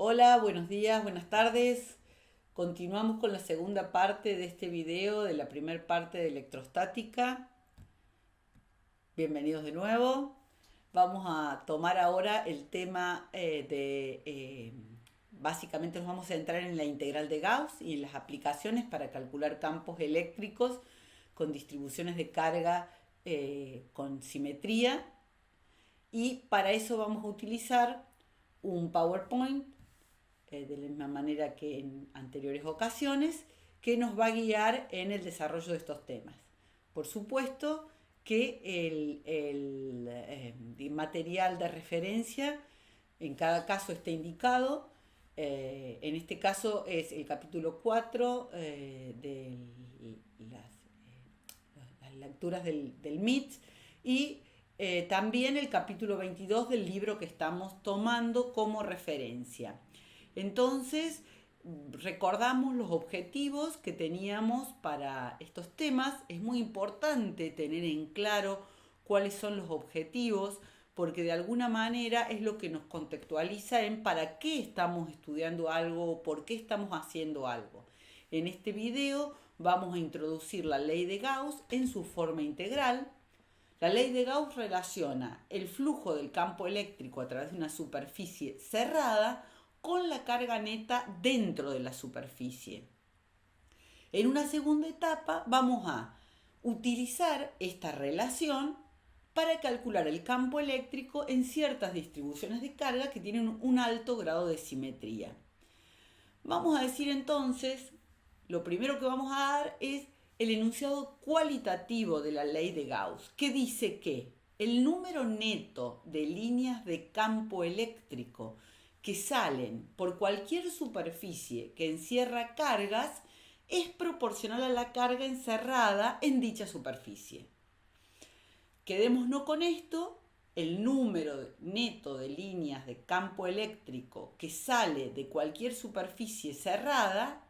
Hola, buenos días, buenas tardes. Continuamos con la segunda parte de este video, de la primera parte de electrostática. Bienvenidos de nuevo. Vamos a tomar ahora el tema básicamente nos vamos a centrar en la integral de Gauss y en las aplicaciones para calcular campos eléctricos con distribuciones de carga con simetría. Y para eso vamos a utilizar un PowerPoint de la misma manera que en anteriores ocasiones, que nos va a guiar en el desarrollo de estos temas. Por supuesto que el material de referencia en cada caso está indicado. En este caso es el capítulo 4 de las lecturas del MIT y también el capítulo 22 del libro que estamos tomando como referencia. Entonces, recordamos los objetivos que teníamos para estos temas. Es muy importante tener en claro cuáles son los objetivos, porque de alguna manera es lo que nos contextualiza en para qué estamos estudiando algo o por qué estamos haciendo algo. En este video vamos a introducir la ley de Gauss en su forma integral. La ley de Gauss relaciona el flujo del campo eléctrico a través de una superficie cerrada con la carga neta dentro de la superficie. En una segunda etapa vamos a utilizar esta relación para calcular el campo eléctrico en ciertas distribuciones de carga que tienen un alto grado de simetría. Vamos a decir entonces, lo primero que vamos a dar es el enunciado cualitativo de la ley de Gauss, que dice que el número neto de líneas de campo eléctrico que salen por cualquier superficie que encierra cargas es proporcional a la carga encerrada en dicha superficie. Quedémonos con esto, el número neto de líneas de campo eléctrico que sale de cualquier superficie cerrada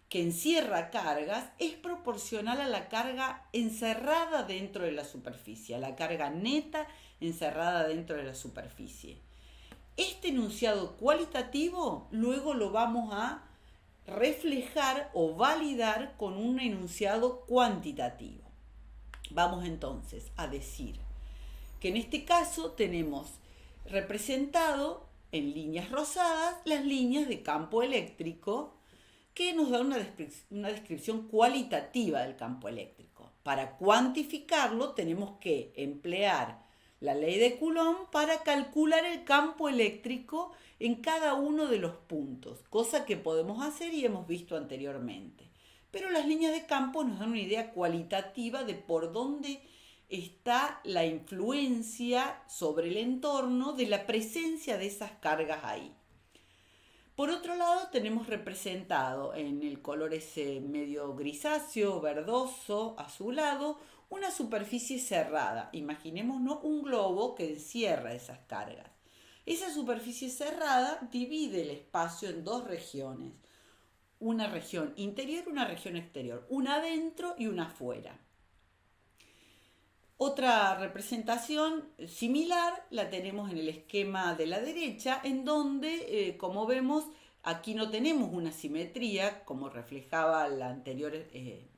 que encierra cargas es proporcional a la carga encerrada dentro de la superficie, a la carga neta encerrada dentro de la superficie. Este enunciado cualitativo luego lo vamos a reflejar o validar con un enunciado cuantitativo. Vamos entonces a decir que en este caso tenemos representado en líneas rosadas las líneas de campo eléctrico que nos da una descripción cualitativa del campo eléctrico. Para cuantificarlo tenemos que emplear la ley de Coulomb para calcular el campo eléctrico en cada uno de los puntos, cosa que podemos hacer y hemos visto anteriormente. Pero las líneas de campo nos dan una idea cualitativa de por dónde está la influencia sobre el entorno de la presencia de esas cargas ahí. Por otro lado, tenemos representado en el color ese medio grisáceo, verdoso, azulado, una superficie cerrada. Imaginémonos un globo que encierra esas cargas. Esa superficie cerrada divide el espacio en dos regiones. Una región interior y una región exterior. Una adentro y una afuera. Otra representación similar la tenemos en el esquema de la derecha, en donde, como vemos, aquí no tenemos una simetría, como reflejaba la anterior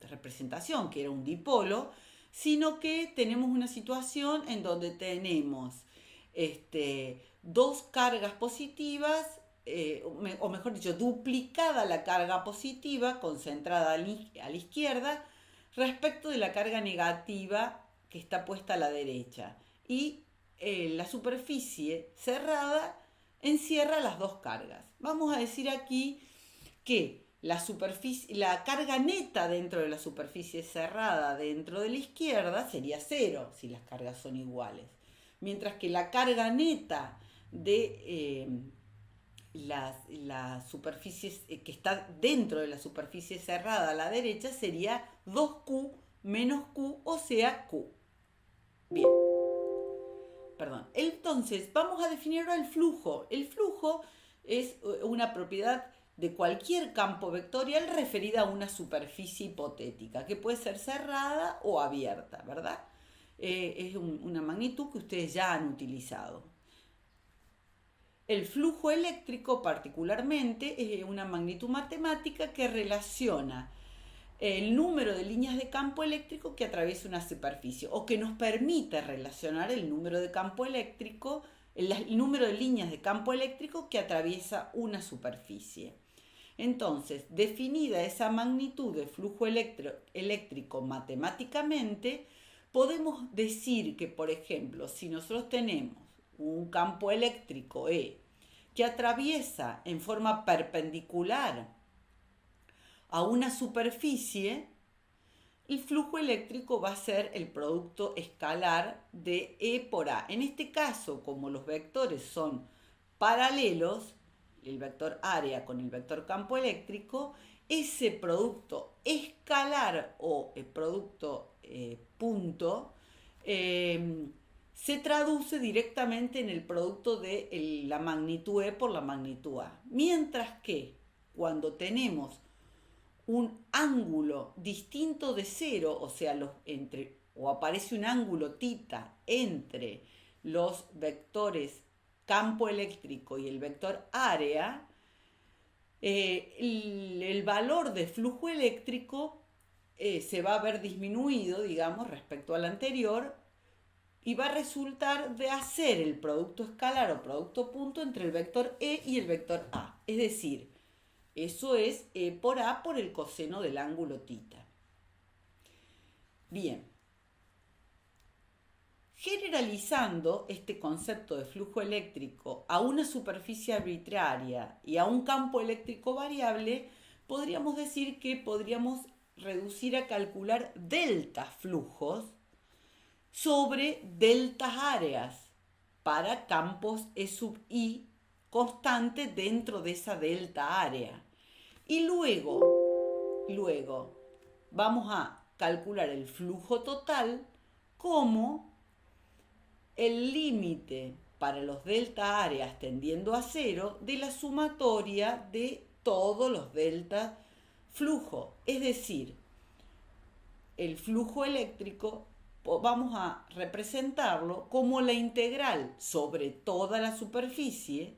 representación, que era un dipolo, sino que tenemos una situación en donde tenemos dos cargas positivas, o mejor dicho, duplicada la carga positiva, concentrada a la izquierda, respecto de la carga negativa que está puesta a la derecha. Y la superficie cerrada encierra las dos cargas. Vamos a decir aquí que la carga neta dentro de la superficie cerrada dentro de la izquierda sería cero si las cargas son iguales. Mientras que la carga neta de la superficie que está dentro de la superficie cerrada a la derecha sería 2Q menos Q, o sea Q. Bien, perdón. Entonces, vamos a definir ahora el flujo. El flujo es una propiedad de cualquier campo vectorial referida a una superficie hipotética, que puede ser cerrada o abierta, ¿verdad? Es una magnitud que ustedes ya han utilizado. El flujo eléctrico particularmente es una magnitud matemática que relaciona el número de líneas de campo eléctrico que atraviesa una superficie o que nos permite relacionar el número de campo eléctrico, el número de líneas de campo eléctrico que atraviesa una superficie. Entonces, definida esa magnitud de flujo eléctrico matemáticamente, podemos decir que, por ejemplo, si nosotros tenemos un campo eléctrico E que atraviesa en forma perpendicular a una superficie, el flujo eléctrico va a ser el producto escalar de E por A. En este caso, como los vectores son paralelos, el vector área con el vector campo eléctrico, ese producto escalar o el producto punto se traduce directamente en el producto de la magnitud E por la magnitud A. Mientras que cuando tenemos un ángulo distinto de cero, o sea, o aparece un ángulo θ entre los vectores campo eléctrico y el vector área, el valor de flujo eléctrico se va a ver disminuido, digamos, respecto al anterior, y va a resultar de hacer el producto escalar o producto punto entre el vector E y el vector A. Es decir, eso es E por A por el coseno del ángulo θ. Bien. Generalizando este concepto de flujo eléctrico a una superficie arbitraria y a un campo eléctrico variable, podríamos decir que podríamos reducir a calcular delta flujos sobre deltas áreas para campos E sub I constante dentro de esa delta área. Y luego vamos a calcular el flujo total como el límite para los delta áreas tendiendo a cero de la sumatoria de todos los delta flujo. Es decir, el flujo eléctrico vamos a representarlo como la integral sobre toda la superficie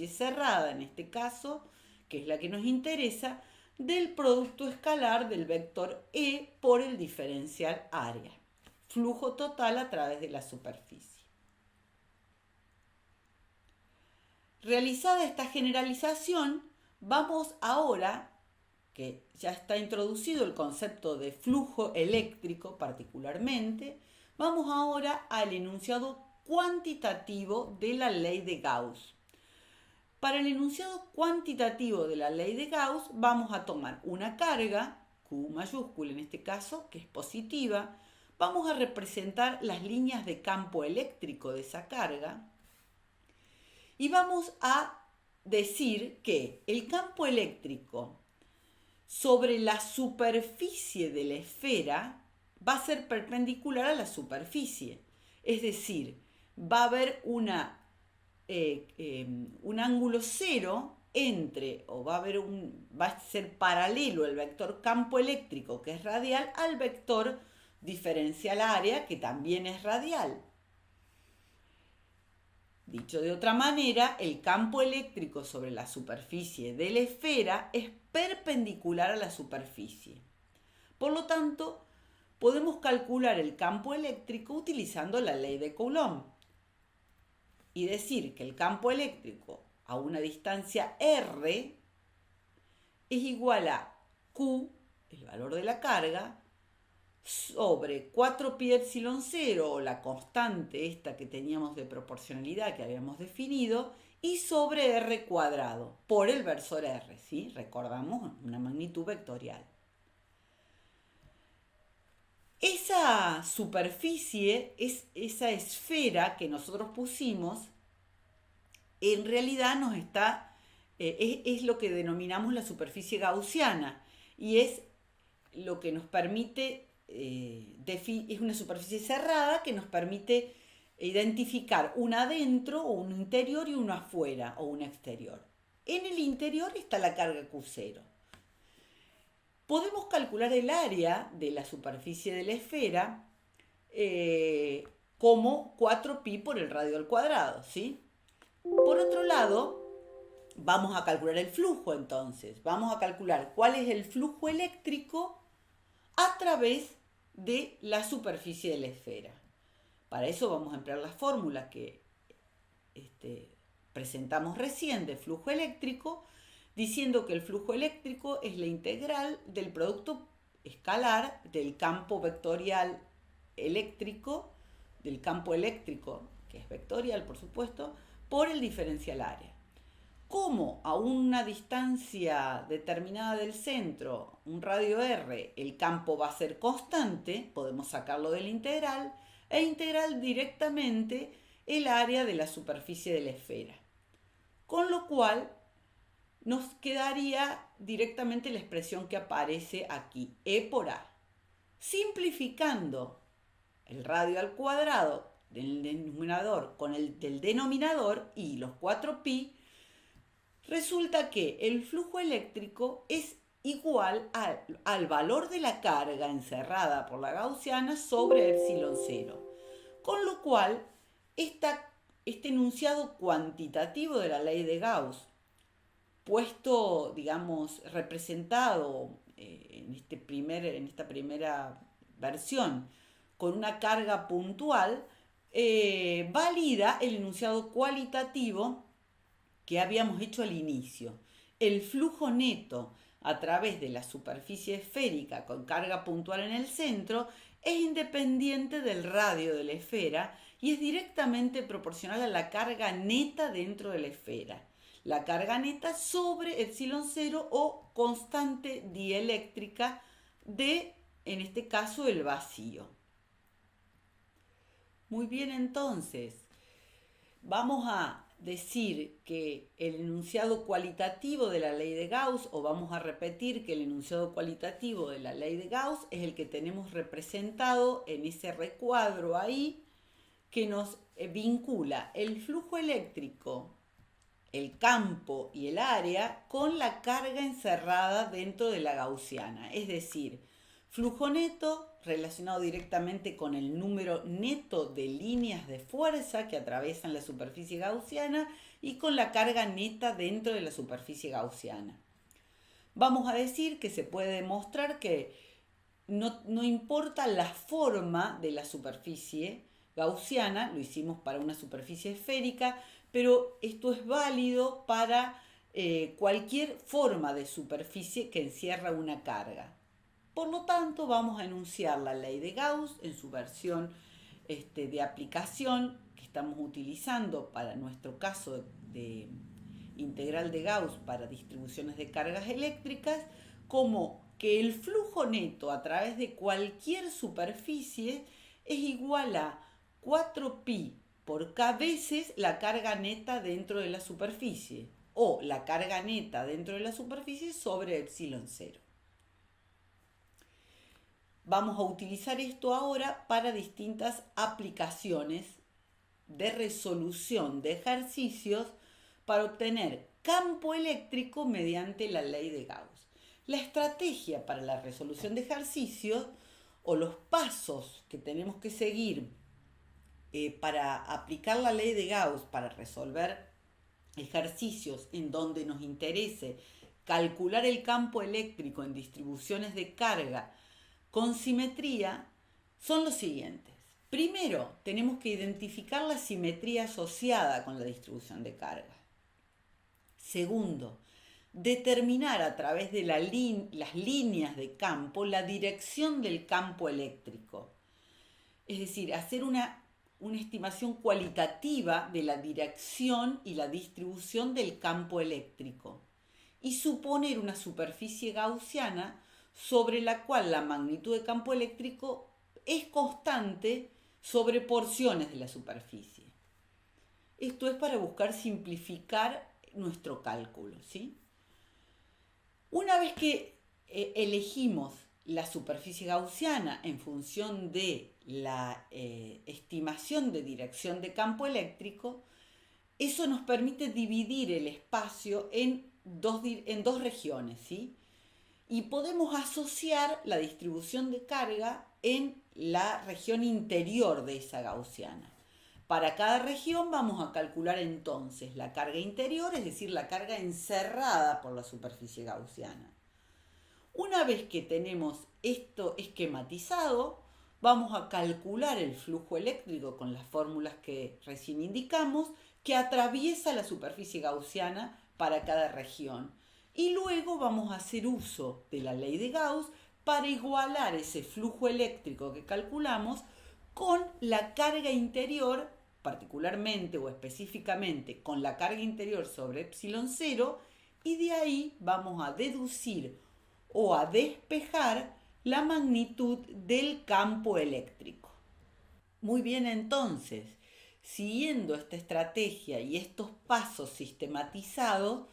cerrada en este caso, que es la que nos interesa, del producto escalar del vector E por el diferencial área. Flujo total a través de la superficie. Realizada esta generalización, vamos ahora, que ya está introducido el concepto de flujo eléctrico particularmente, vamos ahora al enunciado cuantitativo de la ley de Gauss. Para el enunciado cuantitativo de la ley de Gauss vamos a tomar una carga, Q mayúscula en este caso, que es positiva. Vamos a representar las líneas de campo eléctrico de esa carga y vamos a decir que el campo eléctrico sobre la superficie de la esfera va a ser perpendicular a la superficie. Es decir, va a haber un ángulo cero va a ser paralelo el vector campo eléctrico, que es radial, al vector diferencial área, que también es radial. Dicho de otra manera, el campo eléctrico sobre la superficie de la esfera es perpendicular a la superficie. Por lo tanto, podemos calcular el campo eléctrico utilizando la ley de Coulomb y decir que el campo eléctrico a una distancia r es igual a Q, el valor de la carga, sobre 4pi epsilon 0, o la constante esta que teníamos de proporcionalidad que habíamos definido, y sobre r cuadrado, por el versor r, ¿sí? Recordamos, una magnitud vectorial. Esa superficie, esa esfera que nosotros pusimos, en realidad es lo que denominamos la superficie gaussiana, y es lo que nos permite es una superficie cerrada que nos permite identificar un adentro o un interior y uno afuera o un exterior. En el interior está la carga Q0. Podemos calcular el área de la superficie de la esfera como 4pi por el radio al cuadrado, ¿sí? Por otro lado, vamos a calcular el flujo entonces. Vamos a calcular cuál es el flujo eléctrico a través de la superficie de la esfera. Para eso vamos a emplear la fórmula que presentamos recién de flujo eléctrico, diciendo que el flujo eléctrico es la integral del producto escalar del campo vectorial eléctrico, del campo eléctrico, que es vectorial por supuesto, por el diferencial área. Como a una distancia determinada del centro, un radio r, el campo va a ser constante, podemos sacarlo de la integral e integrar directamente el área de la superficie de la esfera. Con lo cual nos quedaría directamente la expresión que aparece aquí, E por A. Simplificando el radio al cuadrado del denominador con el del denominador y los 4pi, resulta que el flujo eléctrico es igual al valor de la carga encerrada por la gaussiana sobre epsilon 0. Con lo cual, este enunciado cuantitativo de la ley de Gauss, puesto, digamos, representado en esta primera versión con una carga puntual, valida el enunciado cualitativo que habíamos hecho al inicio. El flujo neto a través de la superficie esférica con carga puntual en el centro es independiente del radio de la esfera y es directamente proporcional a la carga neta dentro de la esfera. La carga neta sobre epsilon 0 o constante dieléctrica de, en este caso, el vacío. Muy bien, entonces, vamos a decir que el enunciado cualitativo de la ley de Gauss, o vamos a repetir que el enunciado cualitativo de la ley de Gauss es el que tenemos representado en ese recuadro ahí, que nos vincula el flujo eléctrico, el campo y el área con la carga encerrada dentro de la gaussiana, es decir, flujo neto relacionado directamente con el número neto de líneas de fuerza que atraviesan la superficie gaussiana y con la carga neta dentro de la superficie gaussiana. Vamos a decir que se puede demostrar que no importa la forma de la superficie gaussiana, lo hicimos para una superficie esférica, pero esto es válido para cualquier forma de superficie que encierra una carga. Por lo tanto, vamos a enunciar la ley de Gauss en su versión de aplicación que estamos utilizando para nuestro caso de integral de Gauss para distribuciones de cargas eléctricas, como que el flujo neto a través de cualquier superficie es igual a 4pi por k veces la carga neta dentro de la superficie, o la carga neta dentro de la superficie sobre epsilon 0. Vamos a utilizar esto ahora para distintas aplicaciones de resolución de ejercicios para obtener campo eléctrico mediante la ley de Gauss. La estrategia para la resolución de ejercicios o los pasos que tenemos que seguir para aplicar la ley de Gauss para resolver ejercicios en donde nos interese calcular el campo eléctrico en distribuciones de carga con simetría son los siguientes. Primero, tenemos que identificar la simetría asociada con la distribución de carga. Segundo, determinar a través de las líneas de campo la dirección del campo eléctrico. Es decir, hacer una estimación cualitativa de la dirección y la distribución del campo eléctrico y suponer una superficie gaussiana sobre la cual la magnitud de campo eléctrico es constante sobre porciones de la superficie. Esto es para buscar simplificar nuestro cálculo, ¿sí? Una vez que elegimos la superficie gaussiana en función de la estimación de dirección de campo eléctrico, eso nos permite dividir el espacio en dos regiones, ¿sí? Y podemos asociar la distribución de carga en la región interior de esa gaussiana. Para cada región vamos a calcular entonces la carga interior, es decir, la carga encerrada por la superficie gaussiana. Una vez que tenemos esto esquematizado, vamos a calcular el flujo eléctrico con las fórmulas que recién indicamos, que atraviesa la superficie gaussiana para cada región. Y luego vamos a hacer uso de la ley de Gauss para igualar ese flujo eléctrico que calculamos con la carga interior, particularmente o específicamente con la carga interior sobre epsilon 0, y de ahí vamos a deducir o a despejar la magnitud del campo eléctrico. Muy bien, entonces, siguiendo esta estrategia y estos pasos sistematizados,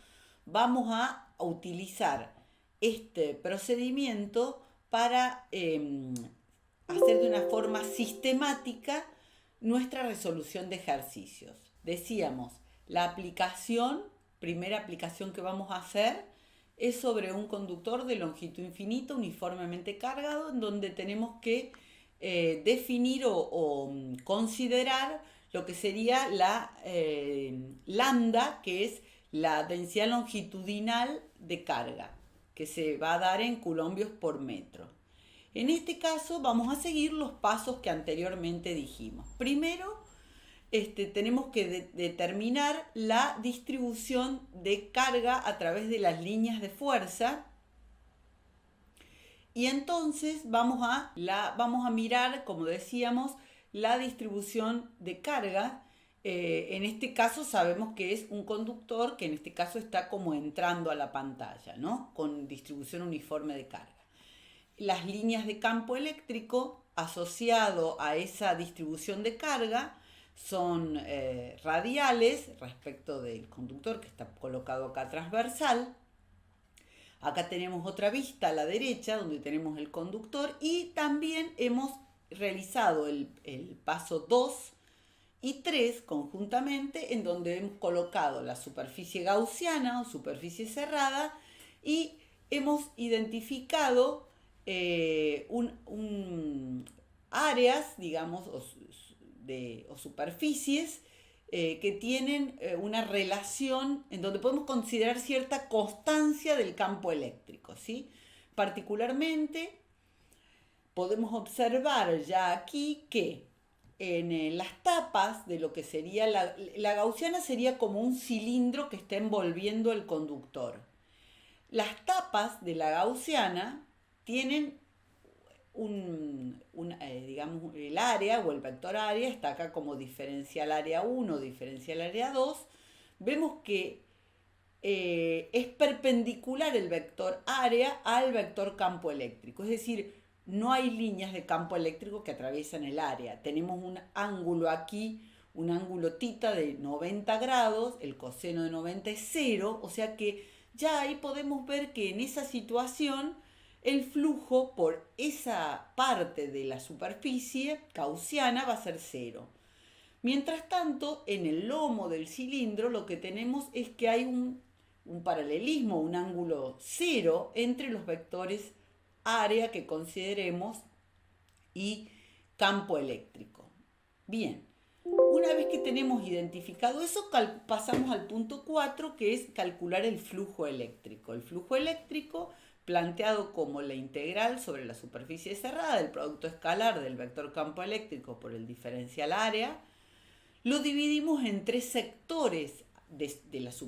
vamos a utilizar este procedimiento para hacer de una forma sistemática nuestra resolución de ejercicios. Decíamos, la aplicación, primera aplicación que vamos a hacer, es sobre un conductor de longitud infinita uniformemente cargado, en donde tenemos que definir o considerar lo que sería la lambda, que es la densidad longitudinal de carga, que se va a dar en coulombios por metro. En este caso vamos a seguir los pasos que anteriormente dijimos. Primero, tenemos que determinar la distribución de carga a través de las líneas de fuerza. Y entonces vamos a mirar, como decíamos, la distribución de carga. En este caso sabemos que es un conductor que en este caso está como entrando a la pantalla, ¿no? Con distribución uniforme de carga. Las líneas de campo eléctrico asociado a esa distribución de carga son radiales respecto del conductor que está colocado acá transversal. Acá tenemos otra vista a la derecha donde tenemos el conductor y también hemos realizado el paso 2 y 3 conjuntamente, en donde hemos colocado la superficie gaussiana o superficie cerrada y hemos identificado áreas, digamos, o superficies que tienen una relación en donde podemos considerar cierta constancia del campo eléctrico, ¿sí? Particularmente podemos observar ya aquí que en las tapas de lo que sería la gaussiana sería como un cilindro que está envolviendo el conductor. Las tapas de la gaussiana tienen digamos, el área o el vector área está acá como diferencial área 1, diferencial área 2. Vemos que es perpendicular el vector área al vector campo eléctrico. Es decir, no hay líneas de campo eléctrico que atraviesan el área. Tenemos un ángulo aquí, un ángulo θ de 90 grados, el coseno de 90 es 0, o sea que ya ahí podemos ver que en esa situación el flujo por esa parte de la superficie gaussiana va a ser 0. Mientras tanto, en el lomo del cilindro lo que tenemos es que hay un paralelismo, un ángulo 0 entre los vectores área que consideremos y campo eléctrico. Bien, una vez que tenemos identificado eso, pasamos al punto 4, que es calcular el flujo eléctrico. El flujo eléctrico, planteado como la integral sobre la superficie cerrada del producto escalar del vector campo eléctrico por el diferencial área, lo dividimos en 3 sectores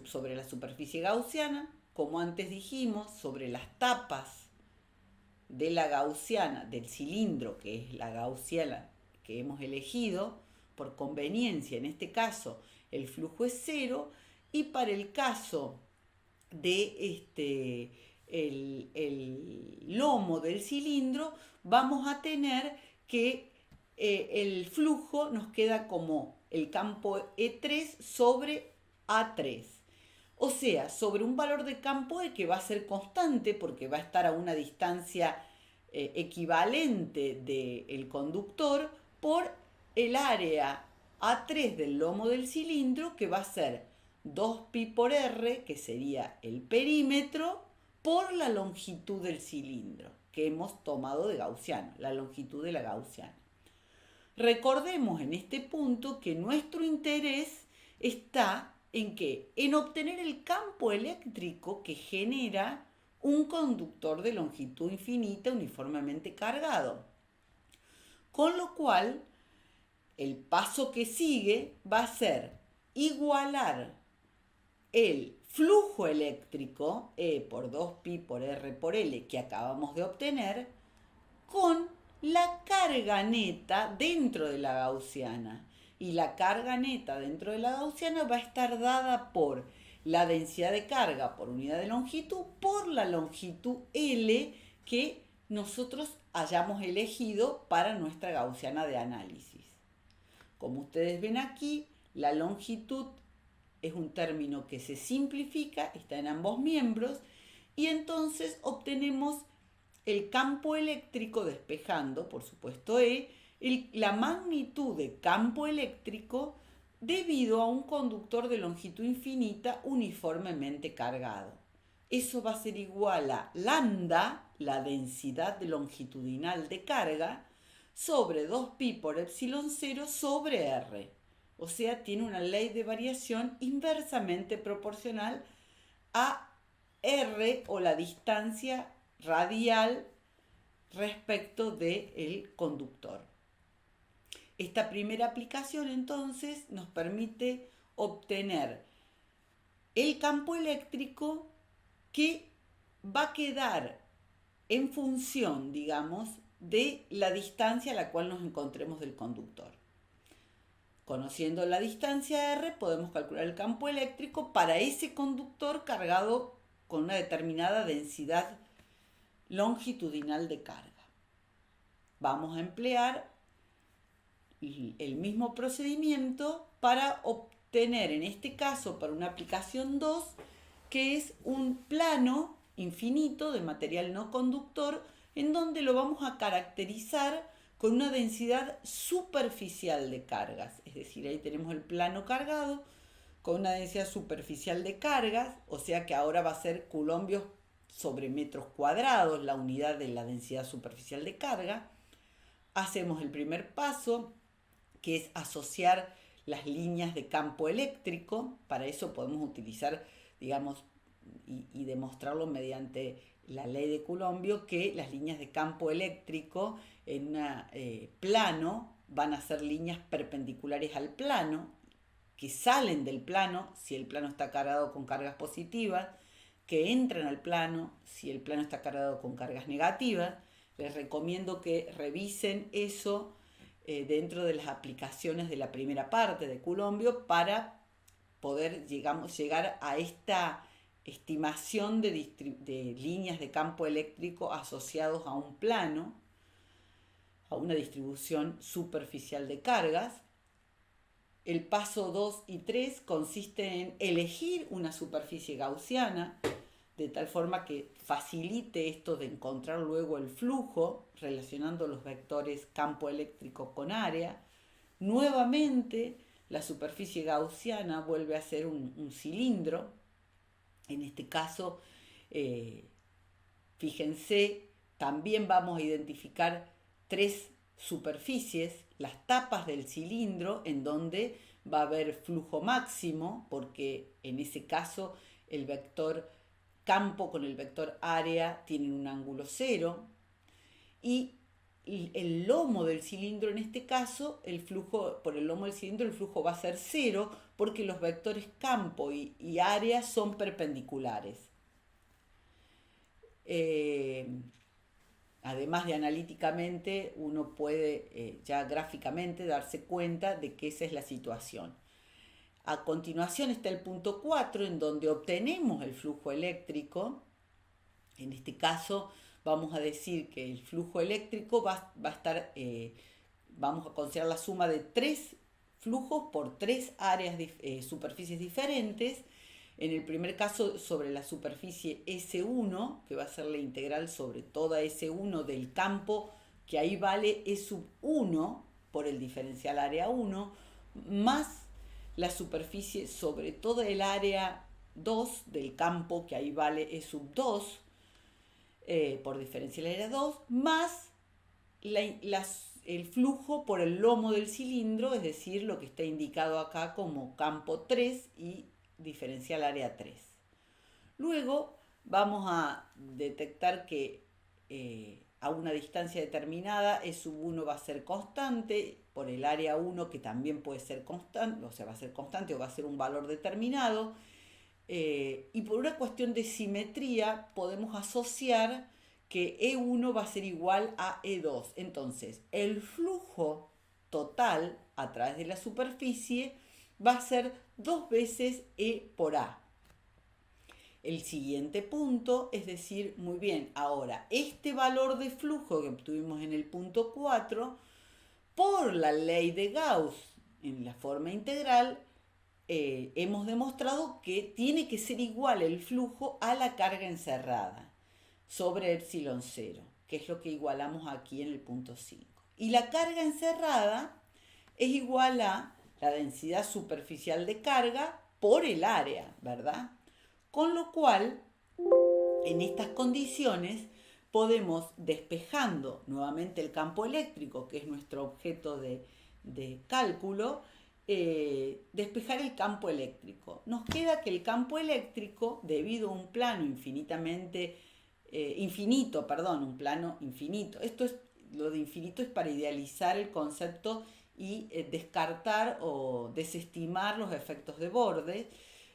sobre la superficie gaussiana, como antes dijimos, sobre las tapas de la gaussiana, del cilindro, que es la gaussiana que hemos elegido, por conveniencia, en este caso el flujo es 0, y para el caso de el lomo del cilindro, vamos a tener que el flujo nos queda como el campo E3 sobre A3. O sea, sobre un valor de campo E que va a ser constante porque va a estar a una distancia equivalente del conductor por el área A3 del lomo del cilindro, que va a ser 2pi por R, que sería el perímetro, por la longitud del cilindro que hemos tomado de gaussiano, la longitud de la gaussiana. Recordemos en este punto que nuestro interés está en qué? En obtener el campo eléctrico que genera un conductor de longitud infinita uniformemente cargado. Con lo cual, el paso que sigue va a ser igualar el flujo eléctrico, E por 2pi por R por L, que acabamos de obtener, con la carga neta dentro de la gaussiana. Y la carga neta dentro de la gaussiana va a estar dada por la densidad de carga por unidad de longitud por la longitud L que nosotros hayamos elegido para nuestra gaussiana de análisis. Como ustedes ven aquí, la longitud es un término que se simplifica, está en ambos miembros, y entonces obtenemos el campo eléctrico despejando, por supuesto, la magnitud de campo eléctrico debido a un conductor de longitud infinita uniformemente cargado. Eso va a ser igual a lambda, la densidad longitudinal de carga, sobre 2pi por epsilon 0 sobre r. O sea, tiene una ley de variación inversamente proporcional a r o la distancia radial respecto del conductor. Esta primera aplicación entonces nos permite obtener el campo eléctrico que va a quedar en función, digamos, de la distancia a la cual nos encontremos del conductor. Conociendo la distancia r, podemos calcular el campo eléctrico para ese conductor cargado con una determinada densidad longitudinal de carga. Vamos a emplear el mismo procedimiento para obtener, en este caso, para una aplicación 2, que es un plano infinito de material no conductor, en donde lo vamos a caracterizar con una densidad superficial de cargas. Es decir, ahí tenemos el plano cargado con una densidad superficial de cargas, o sea que ahora va a ser coulombios sobre metros cuadrados la unidad de la densidad superficial de carga. Hacemos el primer paso, que es asociar las líneas de campo eléctrico. Para eso podemos utilizar, digamos, y demostrarlo mediante la ley de Coulombio, que las líneas de campo eléctrico en un plano van a ser líneas perpendiculares al plano, que salen del plano si el plano está cargado con cargas positivas, que entran al plano si el plano está cargado con cargas negativas. Les recomiendo que revisen eso dentro de las aplicaciones de la primera parte de Coulombio para poder llegar a esta estimación de líneas de campo eléctrico asociados a un plano, a una distribución superficial de cargas. El paso 2 y 3 consiste en elegir una superficie gaussiana, de tal forma que facilite esto de encontrar luego el flujo, relacionando los vectores campo eléctrico con área. Nuevamente, la superficie gaussiana vuelve a ser un cilindro. En este caso, fíjense, también vamos a identificar 3 superficies, las tapas del cilindro, en donde va a haber flujo máximo, porque en ese caso el vector campo con el vector área tienen un ángulo 0, y el lomo del cilindro, en este caso, el flujo por el lomo del cilindro, el flujo va a ser 0, porque los vectores campo y área son perpendiculares. Además de analíticamente, uno puede ya gráficamente darse cuenta de que esa es la situación. A continuación está el punto 4, en donde obtenemos el flujo eléctrico. En este caso vamos a decir que el flujo eléctrico va a estar, vamos a considerar la suma de 3 flujos por 3 áreas, superficies diferentes. En el primer caso, sobre la superficie S1, que va a ser la integral sobre toda S1 del campo, que ahí vale E sub 1 por el diferencial área 1, más la superficie sobre toda el área 2 del campo, que ahí vale E sub 2 por diferencial área 2, más el flujo por el lomo del cilindro, es decir, lo que está indicado acá como campo 3 y diferencial área 3. Luego vamos a detectar que a una distancia determinada E sub 1 va a ser constante por el área 1, que también puede ser constante, o sea, va a ser constante o va a ser un valor determinado. Y por una cuestión de simetría podemos asociar que E1 va a ser igual a E2. Entonces, el flujo total a través de la superficie va a ser 2 veces E por A. El siguiente punto es decir, muy bien, ahora este valor de flujo que obtuvimos en el punto 4, por la ley de Gauss en la forma integral, hemos demostrado que tiene que ser igual el flujo a la carga encerrada sobre epsilon 0, que es lo que igualamos aquí en el punto 5. Y la carga encerrada es igual a la densidad superficial de carga por el área, ¿verdad? Con lo cual, en estas condiciones, podemos, despejando nuevamente el campo eléctrico, que es nuestro objeto de cálculo, despejar el campo eléctrico. Nos queda que el campo eléctrico, debido a un plano un plano infinito. Lo de infinito es para idealizar el concepto y descartar o desestimar los efectos de borde.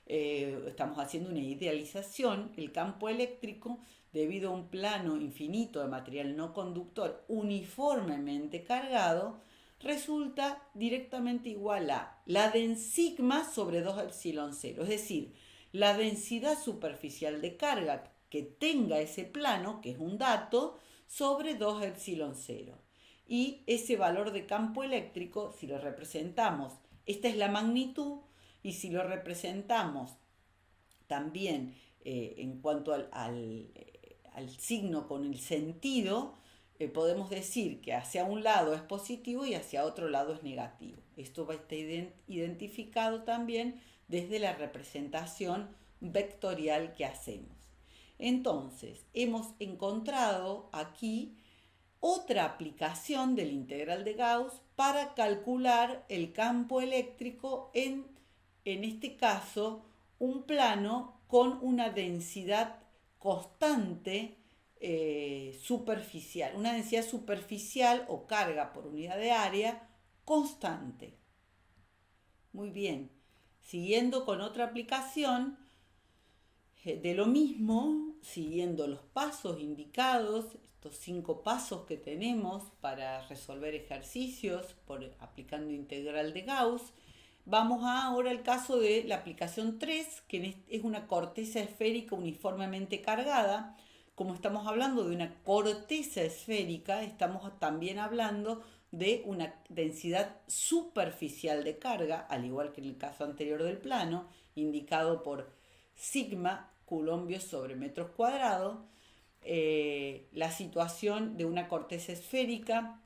Estamos haciendo una idealización. El campo eléctrico, debido a un plano infinito de material no conductor uniformemente cargado, resulta directamente igual a la sigma sobre 2 epsilon 0, es decir, la densidad superficial de carga que tenga ese plano, que es un dato, sobre 2 epsilon 0. Y ese valor de campo eléctrico, si lo representamos, esta es la magnitud, y si lo representamos también en cuanto al signo con el sentido, podemos decir que hacia un lado es positivo y hacia otro lado es negativo. Esto va a estar identificado también desde la representación vectorial que hacemos. Entonces, hemos encontrado aquí otra aplicación del integral de Gauss para calcular el campo eléctrico en este caso, un plano con una densidad constante superficial, una densidad superficial o carga por unidad de área constante. Muy bien, siguiendo con otra aplicación de lo mismo, siguiendo los pasos indicados, estos 5 pasos que tenemos para resolver ejercicios aplicando integral de Gauss. Vamos ahora al caso de la aplicación 3, que es una corteza esférica uniformemente cargada. Como estamos hablando de una corteza esférica, estamos también hablando de una densidad superficial de carga, al igual que en el caso anterior del plano, indicado por sigma coulombios sobre metros cuadrados. La situación de una corteza esférica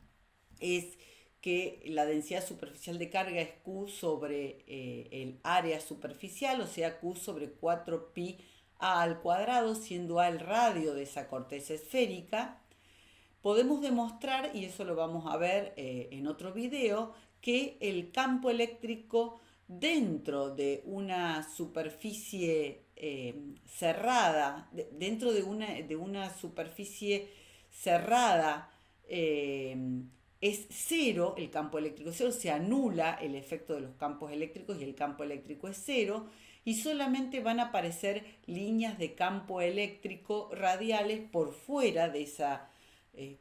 es que la densidad superficial de carga es Q sobre el área superficial, o sea, Q sobre 4pi A al cuadrado, siendo A el radio de esa corteza esférica. Podemos demostrar, y eso lo vamos a ver en otro video, que el campo eléctrico dentro de una superficie cerrada, dentro de una superficie cerrada, es cero, el campo eléctrico es cero, se anula el efecto de los campos eléctricos y el campo eléctrico es cero, y solamente van a aparecer líneas de campo eléctrico radiales por fuera de esa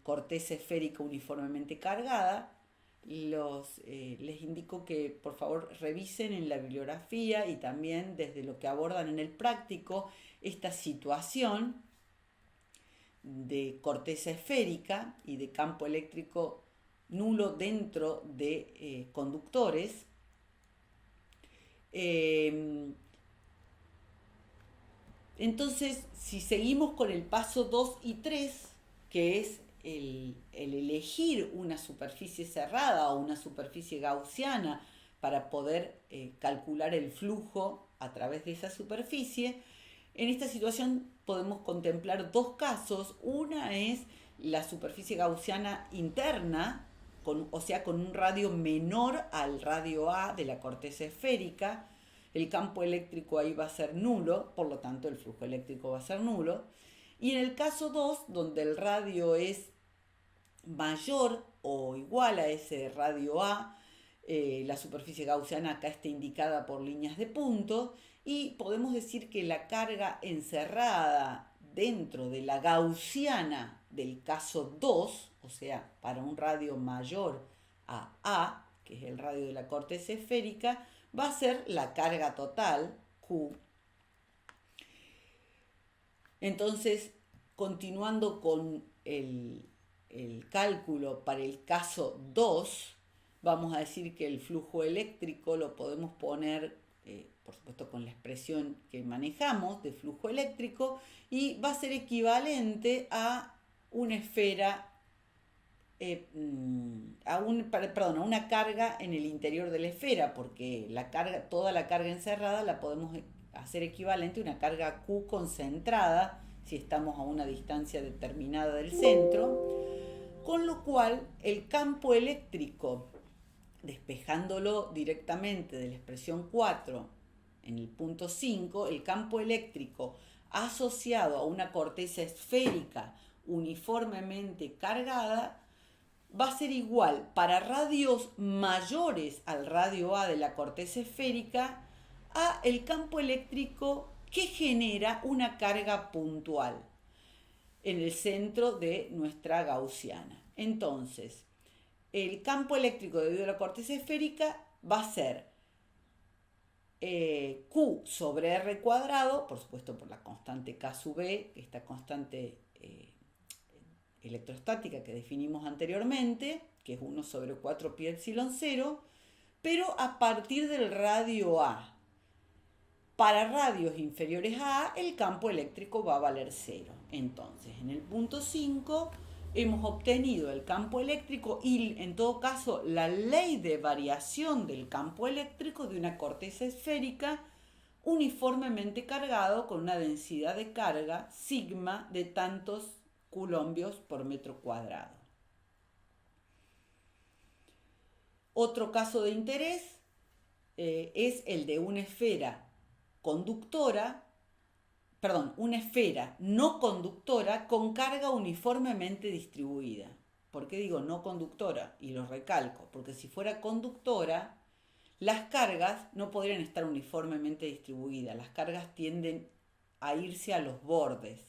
corteza esférica uniformemente cargada. Les indico que por favor revisen en la bibliografía y también desde lo que abordan en el práctico esta situación de corteza esférica y de campo eléctrico nulo dentro de conductores. Entonces, si seguimos con el paso 2 y 3, que es el elegir una superficie cerrada o una superficie gaussiana para poder calcular el flujo a través de esa superficie, en esta situación podemos contemplar 2 casos. Una es la superficie gaussiana interna, o sea, con un radio menor al radio A de la corteza esférica. El campo eléctrico ahí va a ser nulo, por lo tanto el flujo eléctrico va a ser nulo. Y en el caso 2, donde el radio es mayor o igual a ese radio A, la superficie gaussiana acá está indicada por líneas de punto, y podemos decir que la carga encerrada dentro de la gaussiana del caso 2, o sea, para un radio mayor a A, que es el radio de la corteza esférica, va a ser la carga total, Q. Entonces, continuando con el cálculo para el caso 2, vamos a decir que el flujo eléctrico lo podemos poner, por supuesto, con la expresión que manejamos de flujo eléctrico, y va a ser equivalente a una esfera, a una carga en el interior de la esfera, porque toda la carga encerrada la podemos hacer equivalente a una carga Q concentrada, si estamos a una distancia determinada del centro, con lo cual el campo eléctrico, despejándolo directamente de la expresión 4 en el punto 5, el campo eléctrico asociado a una corteza esférica uniformemente cargada va a ser igual para radios mayores al radio A de la corteza esférica a el campo eléctrico que genera una carga puntual en el centro de nuestra gaussiana. Entonces, el campo eléctrico debido a la corteza esférica va a ser Q sobre R cuadrado, por supuesto por la constante K sub E, esta constante electrostática que definimos anteriormente, que es 1 sobre 4 pi epsilon 0, pero a partir del radio A. Para radios inferiores a A, el campo eléctrico va a valer 0. Entonces, en el punto 5 hemos obtenido el campo eléctrico y, en todo caso, la ley de variación del campo eléctrico de una corteza esférica uniformemente cargado con una densidad de carga sigma de tantos coulombios por metro cuadrado. Otro caso de interés es el de una esfera una esfera no conductora con carga uniformemente distribuida. ¿Por qué digo no conductora? Y lo recalco, porque si fuera conductora, las cargas no podrían estar uniformemente distribuidas. Las cargas tienden a irse a los bordes.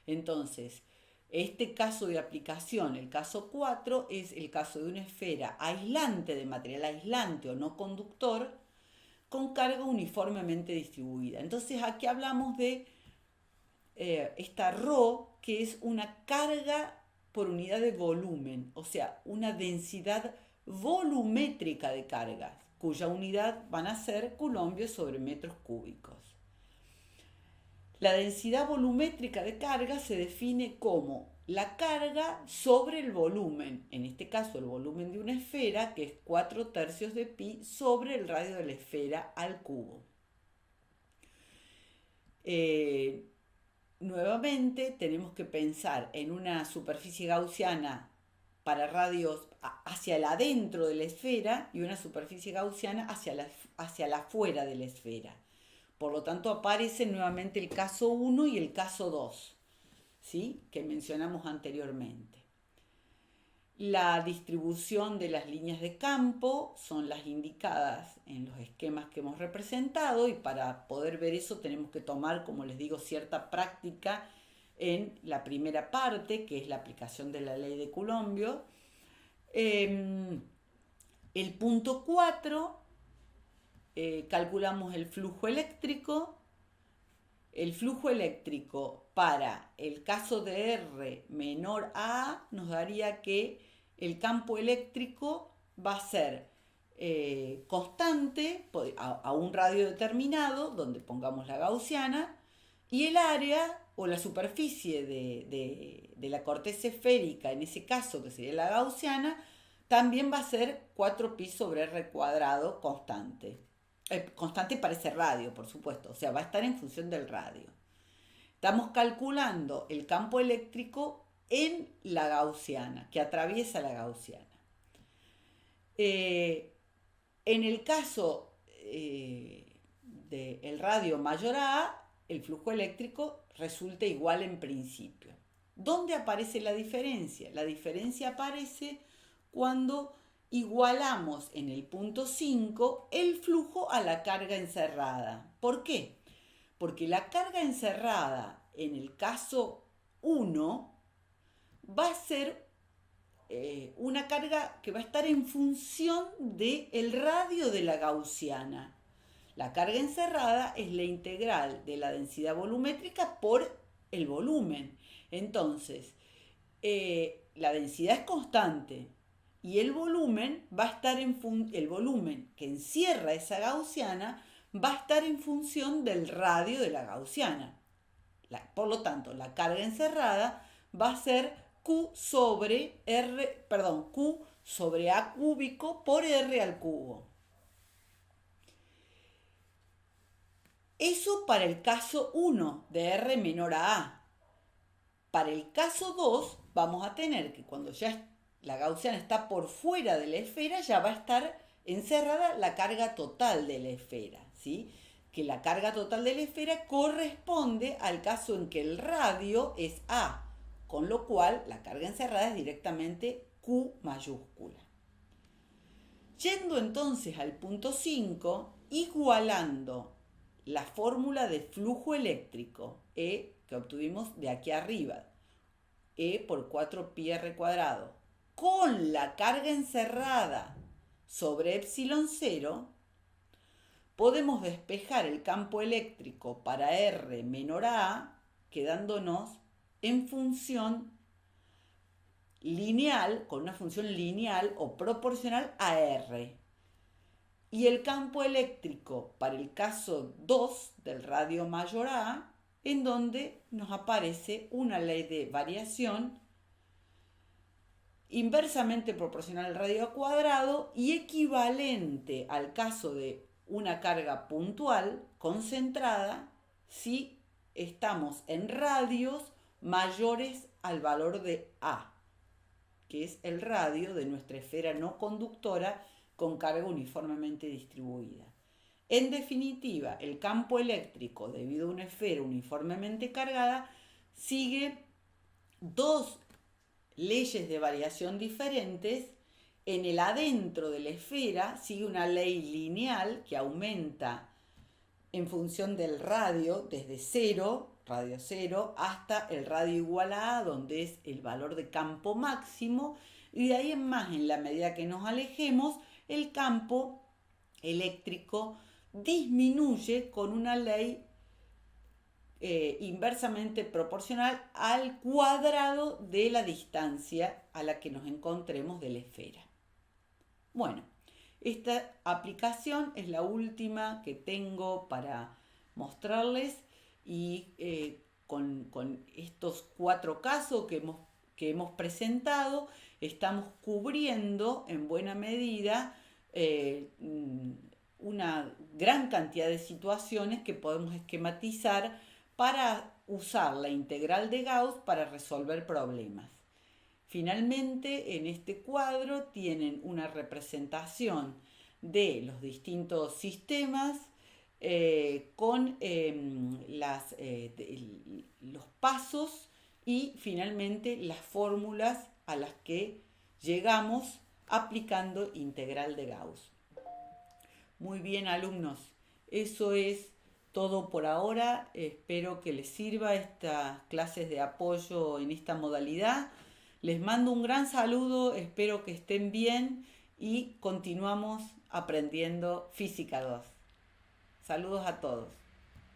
Entonces, este caso de aplicación, el caso 4, es el caso de una esfera aislante, de material aislante o no conductor, con carga uniformemente distribuida. Entonces aquí hablamos de esta ρ, que es una carga por unidad de volumen, o sea, una densidad volumétrica de cargas, cuya unidad van a ser coulombios sobre metros cúbicos. La densidad volumétrica de carga se define como la carga sobre el volumen, en este caso el volumen de una esfera, que es 4/3 de pi sobre el radio de la esfera al cubo. Nuevamente tenemos que pensar en una superficie gaussiana para radios hacia el adentro de la esfera y una superficie gaussiana hacia la afuera de la esfera. Por lo tanto aparece nuevamente el caso 1 y el caso 2. ¿Sí? Que mencionamos anteriormente. La distribución de las líneas de campo son las indicadas en los esquemas que hemos representado, y para poder ver eso tenemos que tomar, como les digo, cierta práctica en la primera parte, que es la aplicación de la ley de Coulombio. El punto 4, calculamos el flujo eléctrico. El flujo eléctrico para el caso de R menor a A nos daría que el campo eléctrico va a ser constante a un radio determinado, donde pongamos la gaussiana, y el área o la superficie de la corteza esférica, en ese caso que sería la gaussiana, también va a ser 4pi sobre R cuadrado constante. Constante para ese radio, por supuesto, o sea, va a estar en función del radio. Estamos calculando el campo eléctrico en la gaussiana, que atraviesa la gaussiana. Eh, en el caso del radio mayor a, el flujo eléctrico resulta igual en principio. ¿Dónde aparece la diferencia? La diferencia aparece cuando igualamos en el punto 5 el flujo a la carga encerrada. ¿Por qué? Porque la carga encerrada en el caso 1 va a ser una carga que va a estar en función del radio de la gaussiana. La carga encerrada es la integral de la densidad volumétrica por el volumen. Entonces, la densidad es constante y el volumen va a estar el volumen que encierra esa gaussiana va a estar en función del radio de la gaussiana. Por lo tanto, la carga encerrada va a ser Q sobre A cúbico por R al cubo. Eso para el caso 1 de R menor a A. Para el caso 2 vamos a tener que cuando ya la gaussiana está por fuera de la esfera, ya va a estar encerrada la carga total de la esfera, ¿sí? Que la carga total de la esfera corresponde al caso en que el radio es A, con lo cual la carga encerrada es directamente Q mayúscula. Yendo entonces al punto 5, igualando la fórmula de flujo eléctrico, E, que obtuvimos de aquí arriba, E por 4πr cuadrado, con la carga encerrada sobre epsilon 0, podemos despejar el campo eléctrico para R menor a A, quedándonos en función lineal, con una función lineal o proporcional a R. Y el campo eléctrico para el caso 2 del radio mayor a, en donde nos aparece una ley de variación inversamente proporcional al radio cuadrado y equivalente al caso de una carga puntual concentrada si estamos en radios mayores al valor de A, que es el radio de nuestra esfera no conductora con carga uniformemente distribuida. En definitiva, el campo eléctrico, debido a una esfera uniformemente cargada, sigue dos leyes de variación diferentes. En el adentro de la esfera sigue una ley lineal que aumenta en función del radio desde 0, radio 0, hasta el radio igual a A, donde es el valor de campo máximo, y de ahí en más, en la medida que nos alejemos, el campo eléctrico disminuye con una ley inversamente proporcional al cuadrado de la distancia a la que nos encontremos de la esfera. Bueno, esta aplicación es la última que tengo para mostrarles y con estos 4 casos que hemos presentado, estamos cubriendo en buena medida una gran cantidad de situaciones que podemos esquematizar para usar la integral de Gauss para resolver problemas. Finalmente, en este cuadro tienen una representación de los distintos sistemas con los pasos y finalmente las fórmulas a las que llegamos aplicando integral de Gauss. Muy bien, alumnos, eso es todo por ahora. Espero que les sirva estas clases de apoyo en esta modalidad. Les mando un gran saludo, espero que estén bien y continuamos aprendiendo Física 2. Saludos a todos.